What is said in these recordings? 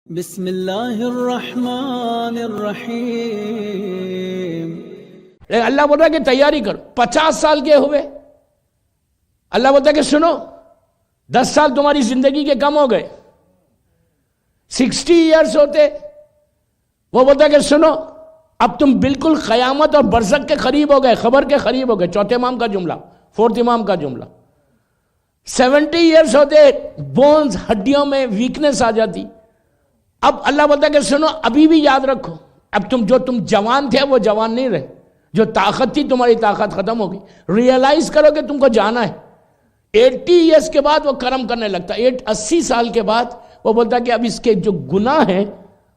بسم اللہ الرحمن الرحیم۔ اللہ بولتا ہے کہ تیاری کرو۔ 50 سال کے ہوئے، اللہ بولتا ہے کہ سنو 10 سال تمہاری زندگی کے کم ہو گئے، 60 ایئرز ہوتے، وہ بولتا ہے کہ سنو اب تم بالکل قیامت اور برزخ کے قریب ہو گئے، خبر کے قریب ہو گئے۔ چوتھے امام کا جملہ، فورتھ امام کا جملہ۔ 70 ایئرز ہوتے، بونز ہڈیوں میں ویکنس آ جاتی۔ اب اللہ بولتا ہے کہ سنو ابھی بھی یاد رکھو، اب تم جوان تھے وہ جوان نہیں رہے، جو طاقت تھی تمہاری طاقت ختم ہو گئی۔ ریئلائز کرو کہ تم کو جانا ہے۔ 80 ایئرز کے بعد وہ کرم کرنے لگتا ہے۔ 80 سال کے بعد وہ بولتا ہے کہ اب اس کے جو گناہ ہیں،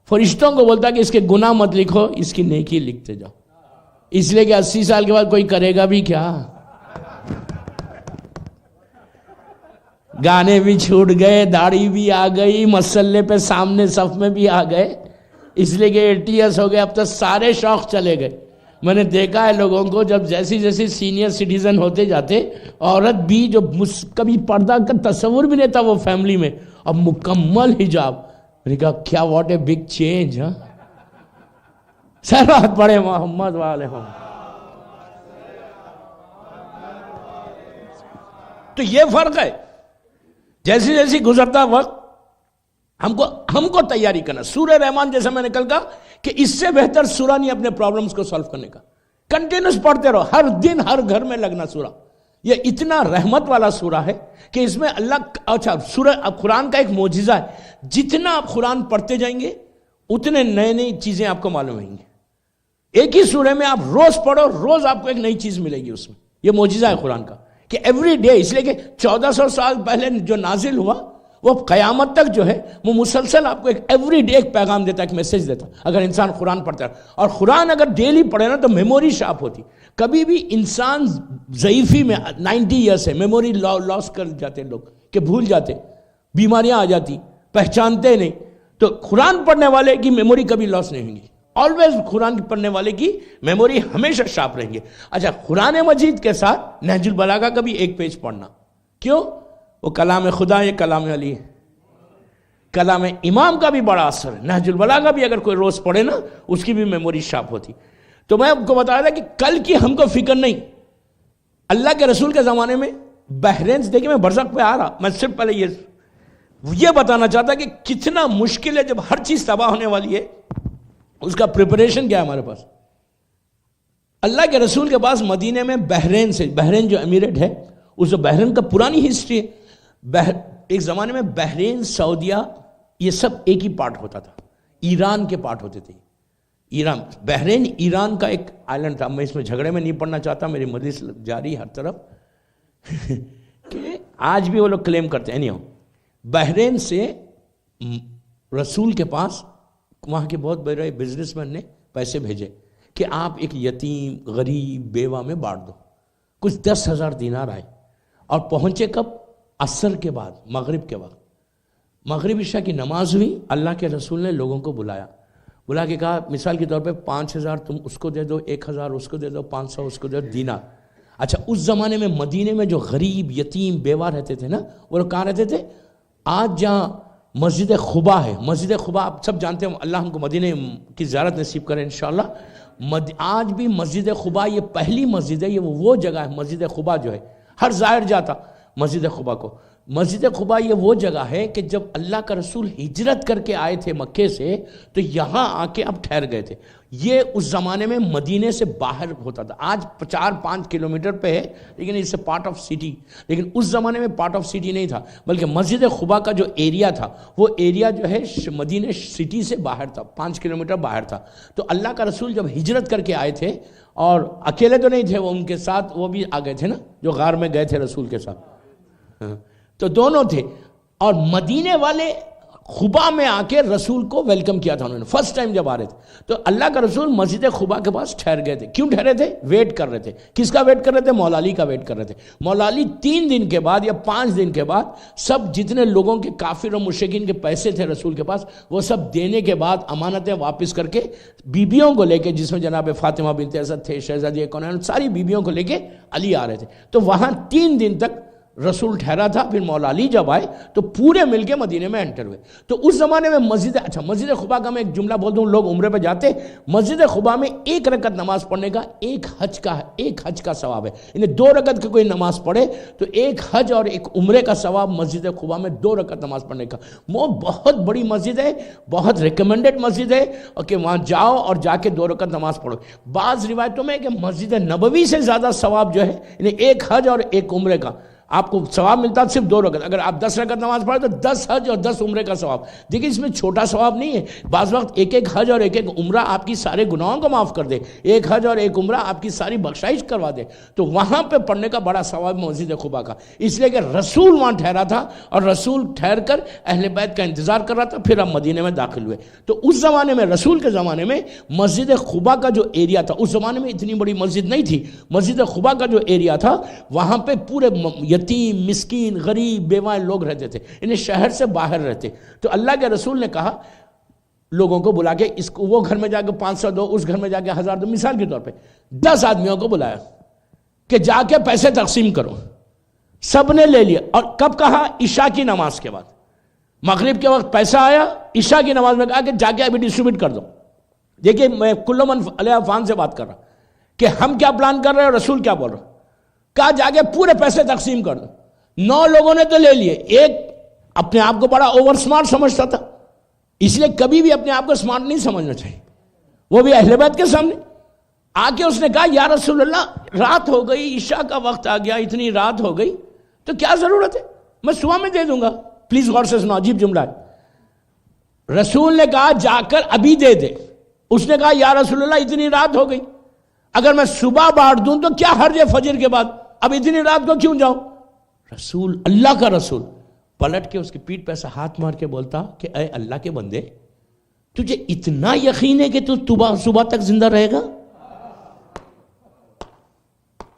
فرشتوں کو بولتا ہے کہ اس کے گناہ مت لکھو، اس کی نیکی لکھتے جاؤ، اس لیے کہ 80 سال کے بعد کوئی کرے گا بھی کیا؟ گانے بھی چھوٹ گئے، داڑھی بھی آ گئی، مسلے پہ سامنے صف میں بھی آ گئے، اس لیے کہ 80 ایئرز ہو گئے، اب تو سارے شوق چلے گئے۔ میں نے دیکھا ہے لوگوں کو جب جیسی جیسی سینئر سٹیزن ہوتے جاتے، عورت بھی جو کبھی پردہ کا تصور بھی نہیں تھا وہ فیملی میں، اب مکمل حجاب۔ میں نے کہا کیا واٹ اے بگ چینج۔ صلوات پڑھے محمد والے ہوں۔ تو یہ فرق ہے، جیسی جیسی گزرتا وقت ہم کو تیاری کرنا۔ سورہ رحمان جیسا میں نے کل کہا کہ اس سے بہتر سورہ نہیں اپنے پرابلمز کو سالو کرنے کا۔ کنٹینیوس پڑھتے رہو، ہر دن ہر گھر میں لگنا سورہ۔ یہ اتنا رحمت والا سورہ ہے کہ اس میں اللہ سورہ قرآن کا ایک معجزہ ہے، جتنا آپ قرآن پڑھتے جائیں گے اتنے نئے نئی چیزیں آپ کو معلوم ہوئیں گے۔ ایک ہی سورہ میں آپ روز پڑھو، روز آپ کو ایک نئی چیز ملے گی اس میں۔ یہ معجزہ ہے قرآن کا کہ ایوری ڈے، اس لیے کہ 1400 سال پہلے جو نازل ہوا وہ قیامت تک جو ہے وہ مسلسل آپ کو ایوری ڈے ایک پیغام دیتا ہے، ایک میسیج دیتا ہے اگر انسان قرآن پڑھتا ہے۔ اور قرآن اگر ڈیلی پڑھے نا تو میموری شارپ ہوتی۔ کبھی بھی انسان ضعیفی میں 90 ایئرس ہے، میموری لاس کر جاتے ہیں لوگ، کہ بھول جاتے، بیماریاں آ جاتی، پہچانتے نہیں۔ تو قرآن پڑھنے والے کی میموری کبھی لاس نہیں ہوگی، آلویز قرآن پڑھنے والے کی میموری ہمیشہ شارپ رہیں گے۔ اچھا، قرآن مجید کے ساتھ نہج البلاغہ کا بھی ایک پیج پڑھنا۔ کیوں؟ وہ کلام خدا، یہ کلام علی ہے۔ کلام امام کا بھی بڑا اثر ہے۔ نہج البلاغہ بھی اگر کوئی روز پڑھے نا اس کی بھی میموری شارپ ہوتی۔ تو میں آپ کو بتا رہا تھا کہ کل کی ہم کو فکر نہیں۔ اللہ کے رسول کے زمانے میں بحرین سے، دیکھیں میں برزخ پہ آ رہا، میں صرف پہلے یہ بتانا چاہتا کہ کتنا مشکل ہے جب ہر چیز تباہ ہونے والی ہے، اس کا پریپریشن کیا ہے ہمارے پاس۔ اللہ کے رسول کے پاس مدینے میں بحرین جو امیریٹ ہے، اس بحرین کا پرانی ہسٹری ہے۔ ایک زمانے میں بحرین، سعودیہ، یہ سب ایک ہی پارٹ ہوتا تھا، ایران کے پارٹ ہوتے تھے۔ بحرین ایران کا ایک آئلینڈ تھا۔ میں اس میں جھگڑے میں نہیں پڑنا چاہتا، میری مجلس جاری ہر طرف کہ آج بھی وہ لوگ کلیم کرتے ہیں۔ نہیں، بحرین سے رسول کے پاس وہاں کے بہت بڑے بزنس مین نے پیسے بھیجے کہ آپ ایک یتیم، غریب، بیوہ میں بانٹ دو۔ کچھ 10,000 دینار آئے اور پہنچے کب؟ عصر کے بعد، مغرب کے وقت۔ مغرب عشاء کی نماز ہوئی، اللہ کے رسول نے لوگوں کو بلا کے کہا مثال کے طور پہ 5,000 تم اس کو دے دو، 1,000 اس کو دے دو، 500 اس کو دے دو دینار۔ اچھا، اس زمانے میں مدینے میں جو غریب، یتیم، بیوہ رہتے تھے نا، وہ لوگ کہاں رہتے تھے؟ آج جہاں مسجد خبا ہے، مسجد خبا آپ سب جانتے ہیں، اللہ ہم کو مدینے کی زیارت نصیب کرے انشاءاللہ۔ آج بھی مسجد خبا یہ پہلی مسجد ہے، یہ وہ جگہ ہے، مسجد خبا جو ہے ہر زائر جاتا مسجد خبا کو۔ مسجد خبا یہ وہ جگہ ہے کہ جب اللہ کا رسول ہجرت کر کے آئے تھے مکے سے تو یہاں آ کے اب ٹھہر گئے تھے۔ یہ اس زمانے میں مدینے سے باہر ہوتا تھا، آج 4-5 کلومیٹر پہ ہے، لیکن اس سے پارٹ آف سٹی، لیکن اس زمانے میں پارٹ آف سٹی نہیں تھا، بلکہ مسجد خبا کا جو ایریا تھا وہ ایریا جو ہے مدینے سٹی سے باہر تھا، 5 کلومیٹر باہر تھا۔ تو اللہ کا رسول جب ہجرت کر کے آئے تھے، اور اکیلے تو نہیں تھے وہ، ان کے ساتھ وہ بھی آ گئے تھے نا، جو غار میں گئے تھے رسول کے ساتھ، تو دونوں تھے۔ اور مدینے والے خبا میں آ کے رسول کو ویلکم کیا تھا انہوں نے، فرسٹ ٹائم جب آ رہے تھے۔ تو اللہ کا رسول مسجد خبا کے پاس ٹھہر گئے تھے۔ کیوں ٹھہرے تھے؟ ویٹ کر رہے تھے۔ کس کا ویٹ کر رہے تھے؟ مولا علی کا ویٹ کر رہے تھے۔ مولا علی 3 دن کے بعد یا 5 دن کے بعد سب جتنے لوگوں کے کافر و مشرکین کے پیسے تھے رسول کے پاس، وہ سب دینے کے بعد امانتیں واپس کر کے بیبیوں کو لے کے، جس میں جناب فاطمہ بنت اسد تھے، شہزادی کونین، ساری بیبیوں کو لے کے علی آ رہے تھے۔ تو وہاں 3 دن تک رسول ٹھہرا تھا. پھر مولا علی جب آئے تو پورے مل کے مدینے میں انٹر ہوئے. تو اس زمانے میں مسجد قباء کا میں ایک جملہ بول دوں, لوگ عمرے پہ جاتے, مسجد قباء میں 1 رکعت نماز پڑھنے کا ایک حج کا ثواب ہے. انہیں 2 رکعت کی کوئی نماز پڑھے تو 1 حج اور 1 عمرے کا ثواب مسجد قباء میں 2 رکعت نماز پڑھنے کا. وہ بہت بڑی مسجد ہے, بہت ریکمنڈڈ مسجد ہے, اور کہ وہاں جاؤ اور جا کے 2 رکعت نماز پڑھو. بعض روایتوں میں کہ مسجد نبوی سے زیادہ ثواب جو ہے انہیں 1 حج اور 1 عمرے کا آپ کو ثواب ملتا صرف 2 رکعت. اگر آپ 10 رکعت نماز پڑھیں تو 10 حج اور 10 عمرے کا ثواب. دیکھیں اس میں چھوٹا ثواب نہیں ہے. بعض وقت 1 حج اور 1 عمرہ آپ کی سارے گناہوں کو معاف کر دے, 1 حج اور 1 عمرہ آپ کی ساری بخشائش کروا دے. تو وہاں پہ پڑھنے کا بڑا ثواب مسجد قباء کا, اس لیے کہ رسول وہاں ٹھہرا تھا اور رسول ٹھہر کر اہل بیت کا انتظار کر رہا تھا. پھر ہم مدینے میں داخل ہوئے. تو اس زمانے میں, رسول کے زمانے میں, مسجد قباء کا جو ایریا تھا, اس زمانے میں اتنی بڑی مسجد نہیں تھی. مسجد قباء کا جو ایریا تھا وہاں پہ پورے یتیم, مسکین, غریب, بیوہ لوگ رہتے تھے. انہیں شہر سے باہر رہتے. تو اللہ کے رسول نے کہا لوگوں کو بلا کے, اس کو وہ گھر میں جا کے 500 دو, اس گھر میں جا کے 1000 دو. مثال کے طور پہ 10 آدمیوں کو بلایا کہ جا کے پیسے تقسیم کرو. سب نے لے لیا. اور کب کہا؟ عشاء کی نماز کے بعد. مغرب کے وقت پیسہ آیا, عشاء کی نماز میں کہا کہ جا کے ابھی ڈسٹریبیوٹ کر دو. دیکھیے میں کل من علیہ فان سے بات کر رہا کہ ہم کیا پلان کر رہے ہیں اور رسول کیا بول رہا. کہا جا کے پورے پیسے تقسیم کر دو. 9 لوگوں نے تو لے لیے. ایک اپنے آپ کو بڑا اوور سمارٹ سمجھتا تھا, اس لیے کبھی بھی اپنے آپ کو سمارٹ نہیں سمجھنا چاہیے. وہ بھی اہل بیت کے سامنے آ کے اس نے کہا یا رسول اللہ رات ہو گئی, عشاء کا وقت آ گیا, اتنی رات ہو گئی, تو کیا ضرورت ہے, میں صبح میں دے دوں گا. پلیز غور سے سنو, عجیب جملہ ہے. رسول نے کہا جا کر ابھی دے دے. اس نے کہا یا رسول اللہ اتنی رات ہو گئی, اگر میں صبح بانٹ دوں تو کیا حرج ہے فجر کے بعد, اب اتنی رات کو کیوں جاؤں. رسول, اللہ کا رسول پلٹ کے اس کی پیٹھ پہ ایسا ہاتھ مار کے بولتا کہ اے اللہ کے بندے, تجھے اتنا یقین ہے کہ تو صبح تک زندہ رہے گا.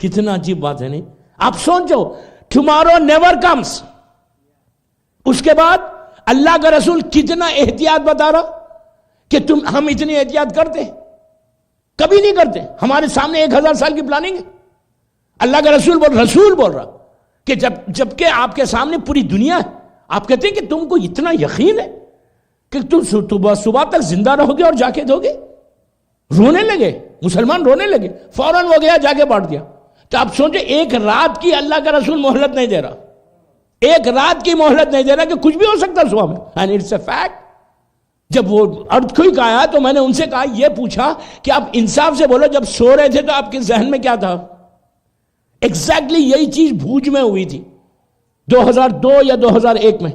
کتنا عجیب بات ہے. نہیں آپ سوچو, ٹمارو نیور کمس. اس کے بعد اللہ کا رسول کتنا احتیاط بتا رہا کہ ہم اتنی احتیاط کرتے, کبھی نہیں کرتے. ہمارے سامنے 1000 سال کی پلاننگ ہے. اللہ کا رسول بول رہا کہ جبکہ آپ کے سامنے پوری دنیا ہے, آپ کہتے ہیں کہ تم کو اتنا یقین ہے کہ تم صبح تک زندہ رہو گے اور جا کے دو گے. رونے لگے مسلمان, رونے لگے. فوراً وہ گیا جا کے بانٹ دیا. تو آپ سوچیں, 1 رات کی اللہ کا رسول مہلت نہیں دے رہا, 1 رات کی مہلت نہیں دے رہا کہ کچھ بھی ہو سکتا صبح میں. And it's a fact. جب وہ ارتھکوئک آیا تو میں نے ان سے کہا, یہ پوچھا کہ آپ انصاف سے بولو, جب سو رہے تھے تو آپ کے ذہن میں کیا تھا؟ ایگزیکٹلی یہی چیز بھوج میں ہوئی تھی 2002 یا 2001 میں.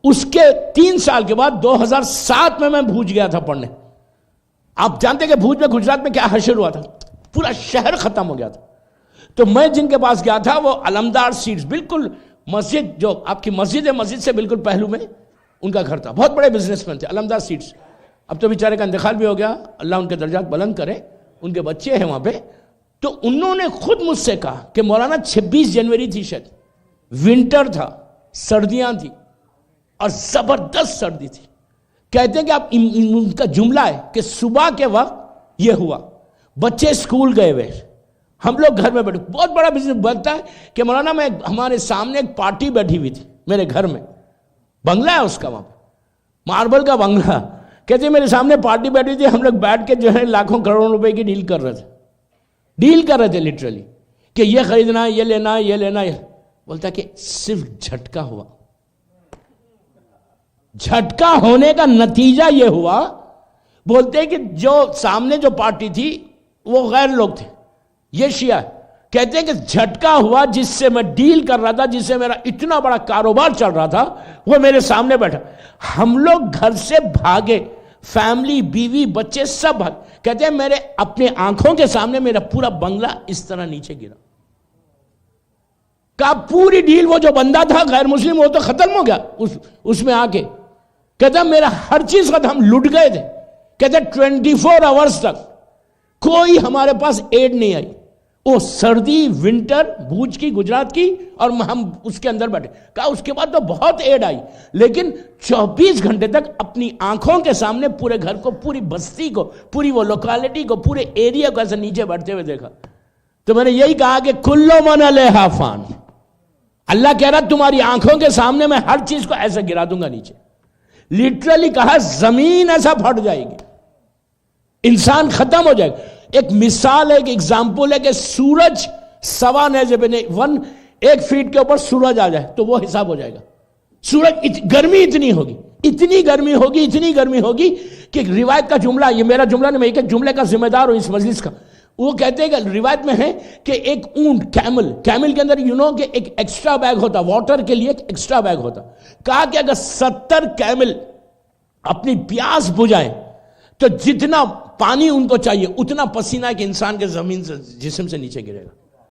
اس کے 3 سال کے بعد 2007 میں بھوج گیا تھا پڑھنے. آپ جانتے کہ بھوج میں گجرات میں کیا حشر ہوا تھا, پورا شہر ختم ہو گیا تھا. تو میں جن کے پاس گیا تھا وہ علمدار سیٹس, بالکل مسجد جو آپ کی مسجد ہے, مسجد سے بالکل پہلو میں ان کا گھر تھا. بہت بڑے بزنس مین تھے, علمدار سیٹس. اب تو بیچارے کا انتقال بھی ہو گیا, اللہ ان کے درجات بلند کرے. ان کے بچے ہیں وہاں پہ. تو انہوں نے خود مجھ سے کہا کہ مولانا 26 جنوری تھی شاید, ونٹر تھا, سردیاں تھی اور زبردست سردی تھی. کہتے ہیں کہ آپ ان کا جملہ ہے کہ صبح کے وقت یہ ہوا, بچے اسکول گئے ہوئے, ہم لوگ گھر میں بیٹھے. بہت بڑا بزنس بنتا ہے کہ مولانا میں ہمارے سامنے ایک پارٹی بیٹھی ہوئی تھی میرے گھر میں, بنگلہ ہے اس کا وہاں پہ, ماربل کا بنگلہ. کہتے ہیں میرے سامنے پارٹی بیٹھی تھی, ہم لوگ بیٹھ کے جو ہے لاکھوں کروڑوں روپے کی ڈیل کر رہے تھے لٹرلی, کہ یہ خریدنا ہے, یہ لینا ہے, یہ لینا ہے. بولتا کہ صرف جھٹکا ہوا. جھٹکا ہونے کا نتیجہ یہ ہوا, بولتے کہ جو سامنے جو پارٹی تھی وہ غیر لوگ تھے, یہ شیعہ. کہتے ہیں کہ جھٹکا ہوا جس سے میں ڈیل کر رہا تھا, جس سے میرا اتنا بڑا کاروبار چل رہا تھا, وہ میرے سامنے بیٹھا. ہم لوگ گھر سے بھاگے, فیملی, بیوی, بچے سب بھاگ. کہتے ہیں میرے اپنے آنکھوں کے سامنے میرا پورا بنگلہ اس طرح نیچے گرا. کہا پوری ڈیل, وہ جو بندہ تھا غیر مسلم وہ تو ختم ہو گیا اس میں آ کے. کہتا میرا ہر چیز ختم, ہم لٹ گئے تھے. کہتے 24 آورز تک کوئی ہمارے پاس ایڈ نہیں آئی. وہ سردی, ونٹر, بھوج کی, گجرات کی, اور ہم اس کے اندر بیٹھے. کہا اس کے بعد تو بہت ایڈ آئی, لیکن 24 گھنٹے تک اپنی آنکھوں کے سامنے پورے گھر کو, پوری بستی کو, پوری وہ لوکیلٹی کو, پورے ایریا کو ایسے نیچے بیٹھتے ہوئے دیکھا. تو میں نے یہی کہا کہ کلو من علیہا فان, اللہ کہہ رہا تمہاری آنکھوں کے سامنے میں ہر چیز کو ایسا گرا دوں گا نیچے. لٹرلی کہا زمین ایسا پھٹ جائے گی, انسان ختم ہو جائے گا. ایک مثال ہے, ایک ایگزامپل ہے کہ سورج سوا نیزے پہ نہیں, 1 فیٹ کے اوپر سورج آ جائے تو وہ حساب ہو جائے گا. سورج گرمی اتنی ہوگی, اتنی گرمی ہوگی کہ روایت کا جملہ, یہ میرا جملہ نہیں, میں ایک جملے کا ذمہ دار ہوں اس مجلس کا, وہ کہتے ہیں کہ روایت میں ہے کہ ایک اونٹ کیمل کے اندر کہ ایک ایکسٹرا بیگ ہوتا, واٹر کے لیے ایک ایکسٹرا بیگ ہوتا. کہا کہ اگر 70 کیمل اپنی پیاس بجھائیں تو جتنا پانی ان کو چاہیے اتنا پسینہ ایک انسان کے زمین سے جسم سے نیچے گرے گا.